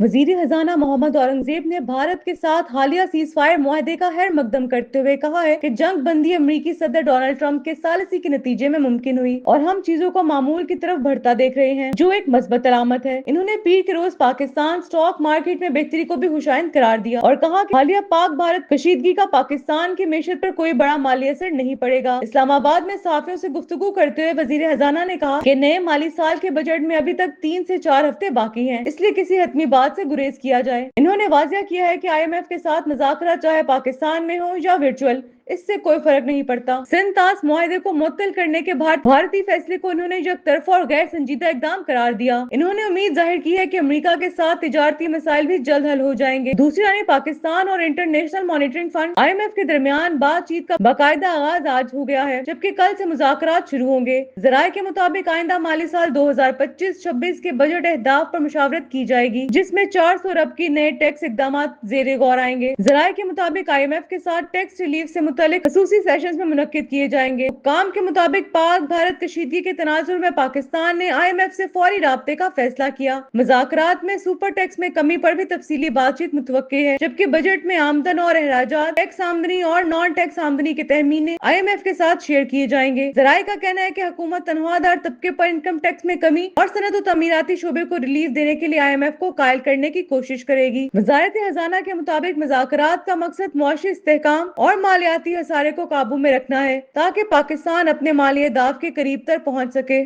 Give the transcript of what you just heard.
वजीर खजाना मोहम्मद औरंगजेब ने भारत के साथ हालिया सीज फायर मुआहदे का खैर मकदम करते हुए कहा है कि जंग बंदी अमरीकी सदर डोनाल्ड ट्रंप के सालिसी के नतीजे में मुमकिन हुई और हम चीजों को मामूल की तरफ बढ़ता देख रहे हैं, जो एक मस्बत अलामत है। इन्होंने पीर के रोज पाकिस्तान स्टॉक मार्केट में बेहतरी को भी खुशाइंद करार दिया और कहा कि हालिया पाक भारत कशीदगी का पाकिस्तान की मैशत पर कोई बड़ा माली असर नहीं पड़ेगा। इस्लामाबाद में सहाफियों से गुफ्तगू करते हुए वजीर खजाना ने कहा कि नए माली साल के बजट में अभी तक 3 से 4 हफ्ते बाकी हैं, इसलिए किसी हतमी बात से गुरेज किया जाए। इन्होंने वाजिया किया है कि IMF के साथ मुज़ाकरात चाहे पाकिस्तान में हो या वर्चुअल, इससे कोई फर्क नहीं पड़ता। सिंध तास मुआहदे को मुअत्तल करने के भारतीय फैसले को उन्होंने यकतरफा और गैर संजीदा इकदाम करार दिया। इन्होंने उम्मीद जाहिर की है कि अमेरिका के साथ तिजारती मसाइल भी जल्द हल हो जाएंगे। दूसरी जानब पाकिस्तान और इंटरनेशनल मॉनिटरिंग फंड IMF के दरमियान बातचीत का बाकायदा आगाज आज हो गया है, जबकि कल से मुज़ाकरात शुरू होंगे। जराये के मुताबिक आइंदा माली साल 2025-26 के बजट अहदाफ पर मुशावरत की जाएगी, जिसमें 400 अरब की नए टैक्स इकदाम जेर गौर आएंगे। जराये के मुताबिक IMF के साथ टैक्स रिलीफ से मुतालिक खसूसी सेशंस में मुनक्किद किए जाएंगे। काम के मुताबिक पाक भारत कशीदगी के तनाजुर में पाकिस्तान ने IMF से फौरी राब्ते का फैसला किया। मुज़ाकरात में सुपर टैक्स में कमी पर भी तफसीली बातचीत मुतवक्के है, जबकि बजट में आमदन और अखराजात, टैक्स आमदनी और नॉन टैक्स आमदनी के तहमीने IMF के साथ शेयर किए जाएंगे। जराये का कहना है कि हुकूमत तनख्वाहदार तबके पर इनकम टैक्स में कमी और सनत और तमीराती शोबे को रिलीफ देने के लिए IMF को कायल करने की कोशिश करेगी। वजारत खजाना के मुताबिक मुज़ाकरात का मकसद मुआशी इस्तेहकाम और मालियाती हसारे को काबू में रखना है, ताकि पाकिस्तान अपने माली अहदाफ के करीब तर पहुंच सके।